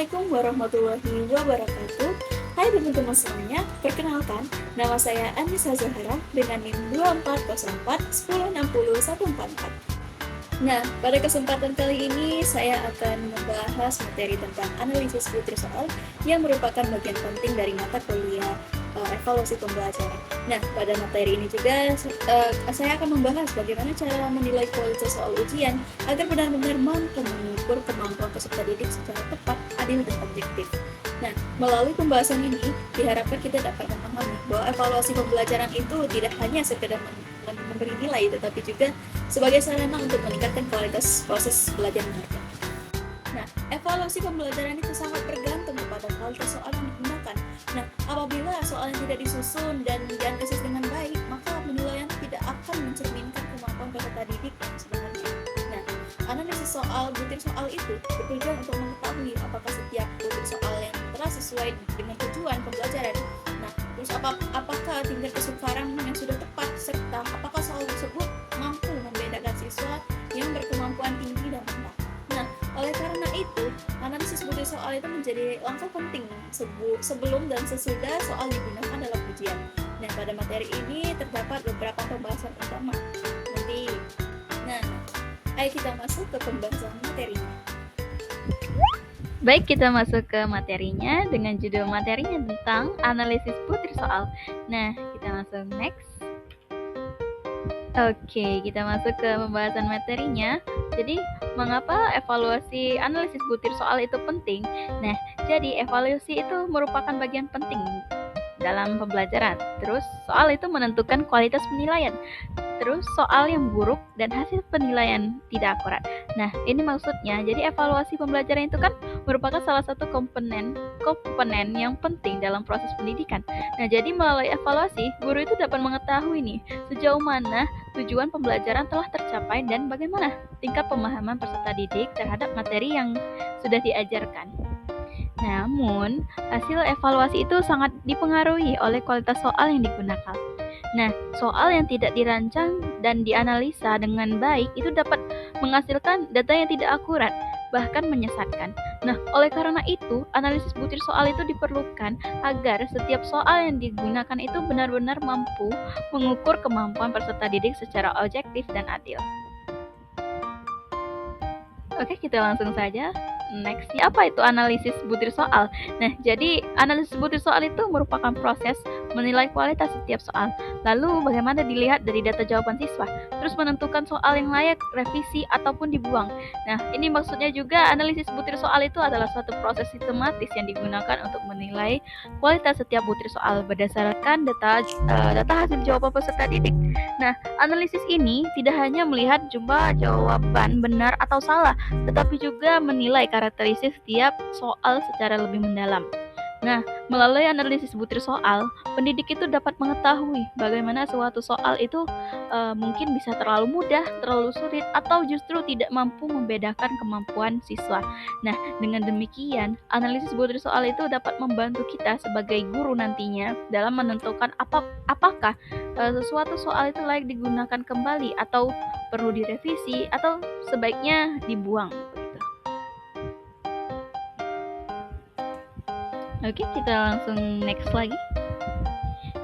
Assalamualaikum warahmatullahi wabarakatuh. Hai teman-teman semuanya, perkenalkan, nama saya Anissa Zahara dengan NIM 2404106014. Nah, pada kesempatan kali ini saya akan membahas materi tentang analisis butir soal yang merupakan bagian penting dari mata kuliah evaluasi pembelajaran. Nah, pada materi ini juga saya akan membahas bagaimana cara menilai kualitas soal ujian agar benar-benar mampu mengukur kemampuan peserta didik secara tepat, adil, dan objektif. Nah, melalui pembahasan ini diharapkan kita dapat memahami bahwa evaluasi pembelajaran itu tidak hanya sekedar memberi nilai, tetapi juga sebagai sarana untuk meningkatkan kualitas proses belajar mengajar. Nah, evaluasi pembelajaran itu sangat bergantung kepada kualitas soal yang digunakan. Nah, apabila soal yang tidak disusun dan dianalisis dengan baik, maka penilaian tidak akan mencerminkan kemampuan peserta didik yang sebenarnya. Nah, analisis soal, butir soal itu bertujuan untuk mengetahui apakah setiap butir soal yang telah sesuai dengan tujuan pembelajaran. Nah, terus apakah tingkat kesukaran yang sudah tepat, serta apakah soal tersebut mampu membedakan siswa yang berkemampuan tinggi dan rendah. Nah, oleh karena itu, analisis butir soal itu menjadi langkah penting sebelum dan sesudah soal digunakan dalam ujian. Nah, pada materi ini terdapat beberapa pembahasan utama. Ayo kita masuk ke pembahasan materinya. Baik, kita masuk ke materinya dengan judul materinya tentang analisis butir soal. Nah, kita masuk next. Oke, kita masuk ke pembahasan materinya. Jadi, mengapa evaluasi analisis butir soal itu penting? Nah, jadi evaluasi itu merupakan bagian penting dalam pembelajaran. Terus, soal itu menentukan kualitas penilaian. Terus, soal yang buruk dan hasil penilaian tidak akurat. Nah, ini maksudnya, jadi evaluasi pembelajaran itu kan merupakan salah satu komponen yang penting dalam proses pendidikan. Nah, jadi melalui evaluasi, guru itu dapat mengetahui nih, sejauh mana tujuan pembelajaran telah tercapai dan bagaimana tingkat pemahaman peserta didik terhadap materi yang sudah diajarkan. Namun, hasil evaluasi itu sangat dipengaruhi oleh kualitas soal yang digunakan. Nah, soal yang tidak dirancang dan dianalisa dengan baik itu dapat menghasilkan data yang tidak akurat, bahkan menyesatkan. Nah, oleh karena itu, analisis butir soal itu diperlukan agar setiap soal yang digunakan itu benar-benar mampu mengukur kemampuan peserta didik secara objektif dan adil. Oke, kita langsung saja. Next, apa itu analisis butir soal? Nah, jadi analisis butir soal itu merupakan proses menilai kualitas setiap soal. Lalu bagaimana dilihat dari data jawaban siswa, terus menentukan soal yang layak revisi ataupun dibuang. Nah, ini maksudnya juga analisis butir soal itu adalah suatu proses sistematis yang digunakan untuk menilai kualitas setiap butir soal berdasarkan data hasil jawaban peserta didik. Nah, analisis ini tidak hanya melihat jumlah jawaban benar atau salah, tetapi juga menilai karakteristik setiap soal secara lebih mendalam. Nah, melalui analisis butir soal, pendidik itu dapat mengetahui bagaimana suatu soal itu mungkin bisa terlalu mudah, terlalu sulit, atau justru tidak mampu membedakan kemampuan siswa. Nah, dengan demikian, analisis butir soal itu dapat membantu kita sebagai guru nantinya dalam menentukan apakah sesuatu soal itu layak digunakan kembali atau perlu direvisi atau sebaiknya dibuang. Oke, kita langsung next lagi.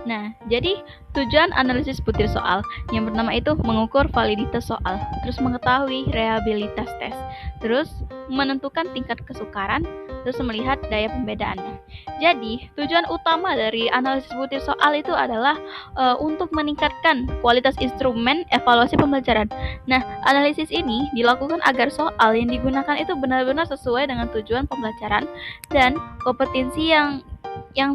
Nah, jadi tujuan analisis butir soal yang pertama itu mengukur validitas soal, terus mengetahui reliabilitas tes, terus menentukan tingkat kesukaran, terus melihat daya pembedaannya. Jadi, tujuan utama dari analisis butir soal itu adalah untuk meningkatkan kualitas instrumen evaluasi pembelajaran. Nah, analisis ini dilakukan agar soal yang digunakan itu benar-benar sesuai dengan tujuan pembelajaran dan kompetensi yang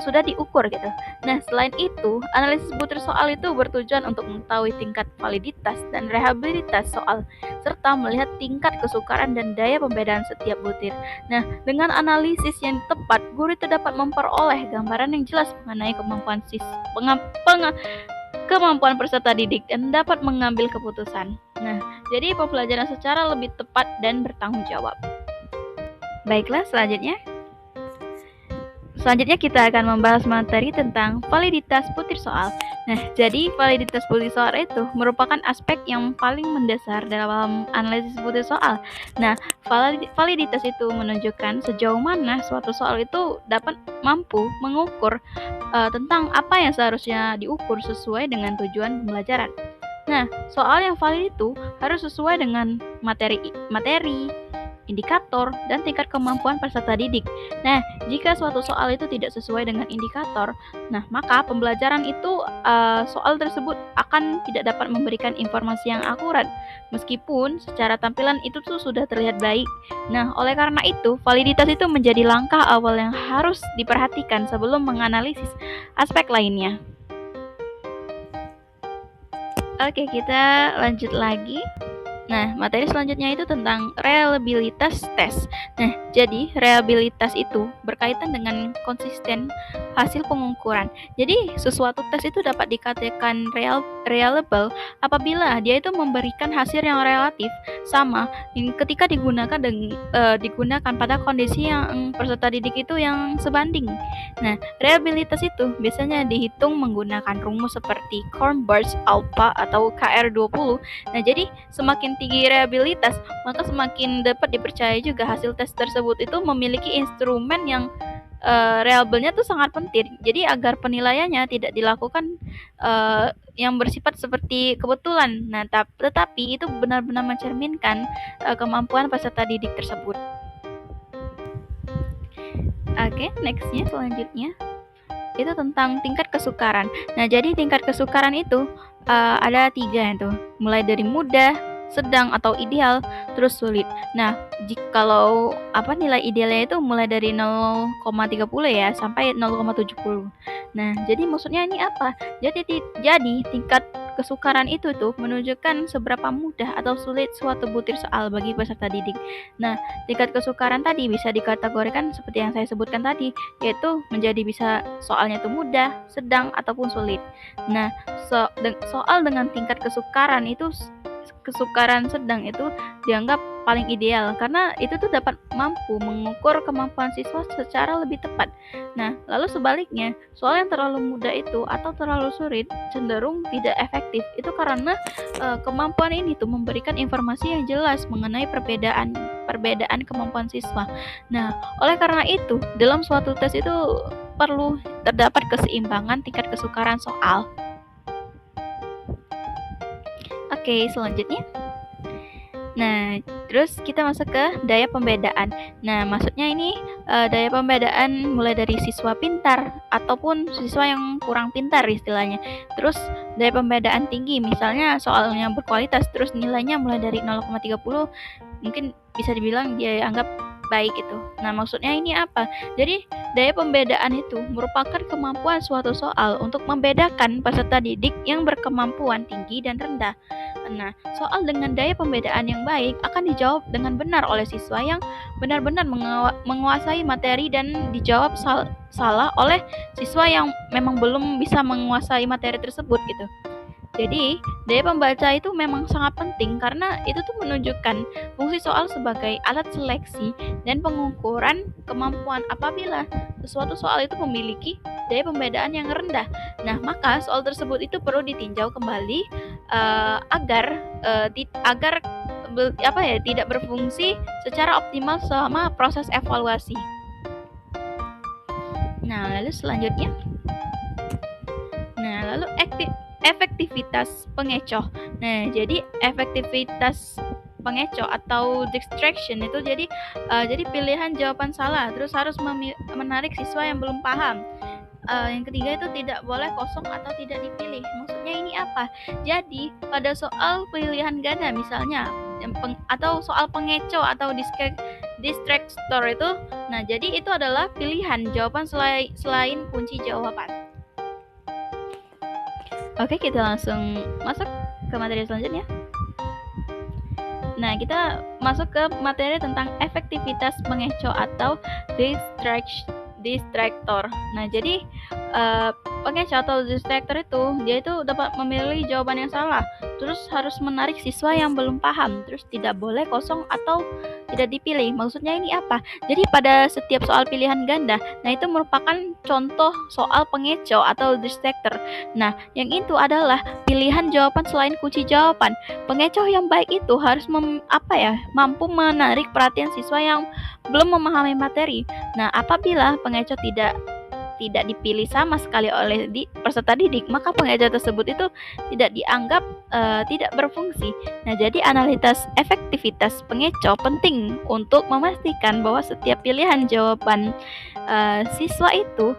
sudah diukur gitu. Nah, selain itu, analisis butir soal itu bertujuan untuk mengetahui tingkat validitas dan reliabilitas soal, serta melihat tingkat kesukaran dan daya pembedaan setiap butir. Nah, dengan analisis yang tepat, guru itu dapat memperoleh gambaran yang jelas mengenai kemampuan peserta didik dan dapat mengambil keputusan. Nah, jadi pembelajaran secara lebih tepat dan bertanggung jawab. Baiklah, selanjutnya. Selanjutnya kita akan membahas materi tentang validitas butir soal. Nah, jadi validitas butir soal itu merupakan aspek yang paling mendasar dalam analisis butir soal. Nah, validitas itu menunjukkan sejauh mana suatu soal itu dapat mampu mengukur tentang apa yang seharusnya diukur sesuai dengan tujuan pembelajaran. Nah, soal yang valid itu harus sesuai dengan materi, indikator, dan tingkat kemampuan peserta didik. Nah, jika suatu soal itu tidak sesuai dengan indikator, nah maka pembelajaran itu soal tersebut akan tidak dapat memberikan informasi yang akurat, meskipun secara tampilan itu tuh sudah terlihat baik. Nah, oleh karena itu, validitas itu menjadi langkah awal yang harus diperhatikan sebelum menganalisis aspek lainnya. Oke, kita lanjut lagi. Nah, materi selanjutnya itu tentang reliabilitas tes. Nah, jadi reliabilitas itu berkaitan dengan konsisten hasil pengukuran. Jadi, sesuatu tes itu dapat dikatakan reliable apabila dia itu memberikan hasil yang relatif sama ketika digunakan pada kondisi yang peserta didik itu yang sebanding. Nah, reliabilitas itu biasanya dihitung menggunakan rumus seperti Kornberg Alpha atau KR20. Nah, jadi semakin tinggi reliabilitas, maka semakin dapat dipercaya juga hasil tes tersebut itu memiliki instrumen yang reliable-nya tuh sangat penting. Jadi agar penilaiannya tidak dilakukan yang bersifat seperti kebetulan. Nah, tetapi itu benar-benar mencerminkan kemampuan peserta didik tersebut. Oke, nextnya selanjutnya itu tentang tingkat kesukaran. Nah, jadi tingkat kesukaran itu ada 3 itu, mulai dari mudah, sedang atau ideal, terus sulit. Nah, kalau nilai idealnya itu mulai dari 0,30 ya sampai 0,70. Nah, jadi maksudnya ini apa? Jadi tingkat kesukaran itu tuh menunjukkan seberapa mudah atau sulit suatu butir soal bagi peserta didik. Nah, tingkat kesukaran tadi bisa dikategorikan seperti yang saya sebutkan tadi, yaitu menjadi bisa soalnya itu mudah, sedang ataupun sulit. Nah, soal dengan tingkat kesukaran sedang itu dianggap paling ideal karena itu tuh dapat mampu mengukur kemampuan siswa secara lebih tepat. Nah, lalu sebaliknya, soal yang terlalu mudah itu atau terlalu sulit cenderung tidak efektif. Itu karena kemampuan ini tuh memberikan informasi yang jelas mengenai perbedaan kemampuan siswa. Nah, oleh karena itu, dalam suatu tes itu perlu terdapat keseimbangan tingkat kesukaran soal. Oke, selanjutnya. Nah, terus kita masuk ke daya pembedaan. Nah, maksudnya ini daya pembedaan mulai dari siswa pintar ataupun siswa yang kurang pintar istilahnya. Terus daya pembedaan tinggi, misalnya soalnya berkualitas, terus nilainya mulai dari 0,30, mungkin bisa dibilang dia anggap baik itu. Nah, maksudnya ini apa? Jadi, daya pembedaan itu merupakan kemampuan suatu soal untuk membedakan peserta didik yang berkemampuan tinggi dan rendah. Nah, soal dengan daya pembedaan yang baik akan dijawab dengan benar oleh siswa yang benar-benar menguasai materi dan dijawab salah oleh siswa yang memang belum bisa menguasai materi tersebut gitu. Jadi, daya pembaca itu memang sangat penting karena itu tuh menunjukkan fungsi soal sebagai alat seleksi dan pengukuran kemampuan apabila sesuatu soal itu memiliki daya pembedaan yang rendah. Nah, maka soal tersebut itu perlu ditinjau kembali agar tidak berfungsi secara optimal selama proses evaluasi. Nah, lalu selanjutnya. Nah, lalu efektivitas pengecoh. Nah, jadi efektivitas pengecoh atau distraction itu jadi pilihan jawaban salah, terus harus menarik siswa yang belum paham. Yang ketiga itu tidak boleh kosong atau tidak dipilih. Maksudnya ini apa? Jadi pada soal pilihan ganda misalnya atau soal pengecoh atau distractor itu, nah jadi itu adalah pilihan jawaban selain kunci jawaban. Oke, kita langsung masuk ke materi selanjutnya. Nah, kita masuk ke materi tentang efektivitas pengecoh atau distractor. Nah, jadi pengecoh atau distractor itu dia itu dapat memilih jawaban yang salah, terus harus menarik siswa yang belum paham, terus tidak boleh kosong atau tidak dipilih. Maksudnya ini apa? Jadi pada setiap soal pilihan ganda, nah itu merupakan contoh soal pengecoh atau distractor. Nah, yang itu adalah pilihan jawaban selain kunci jawaban. Pengecoh yang baik itu harus mampu menarik perhatian siswa yang belum memahami materi. Nah, apabila pengecoh tidak dipilih sama sekali oleh peserta didik, maka pengecoh tersebut itu tidak dianggap tidak berfungsi. Nah, jadi analisis efektivitas pengecoh penting untuk memastikan bahwa setiap pilihan jawaban siswa itu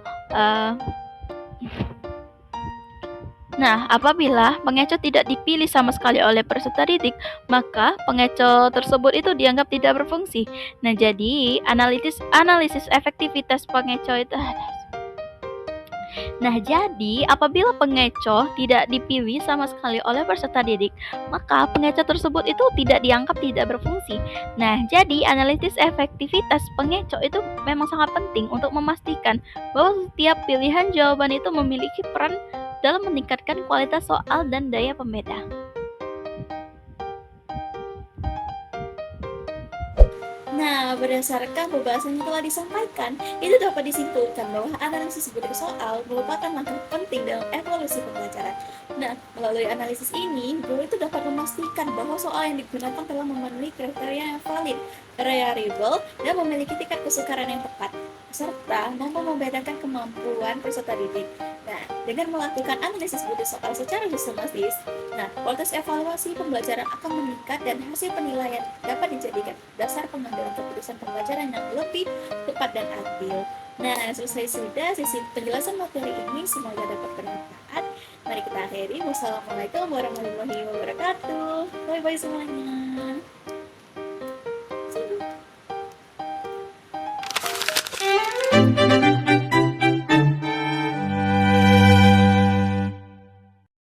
Nah, apabila pengecoh tidak dipilih sama sekali oleh peserta didik, maka pengecoh tersebut itu dianggap tidak berfungsi. Nah, jadi analisis efektivitas pengecoh itu Nah, jadi apabila pengecoh tidak dipilih sama sekali oleh peserta didik, maka pengecoh tersebut itu tidak dianggap tidak berfungsi. Nah, jadi analisis efektivitas pengecoh itu memang sangat penting untuk memastikan bahwa setiap pilihan jawaban itu memiliki peran dalam meningkatkan kualitas soal dan daya pembeda. Nah, berdasarkan pembahasan yang telah disampaikan, itu dapat disimpulkan bahwa analisis butir soal merupakan langkah penting dalam evaluasi pembelajaran. Nah, melalui analisis ini, guru itu dapat memastikan bahwa soal yang digunakan telah memenuhi kriteria yang valid, reliable, dan memiliki tingkat kesukaran yang tepat, serta mampu membedakan kemampuan peserta didik. Nah, dengan melakukan analisis butir soal secara sistematis, kualitas evaluasi pembelajaran akan meningkat dan hasil penilaian dapat dijadikan dasar pengambilan keputusan pembelajaran yang lebih tepat dan adil. Nah, selesai sudah sesi penjelasan materi ini, semoga dapat bermanfaat. Mari kita akhiri. Wassalamualaikum warahmatullahi wabarakatuh. Bye-bye semuanya.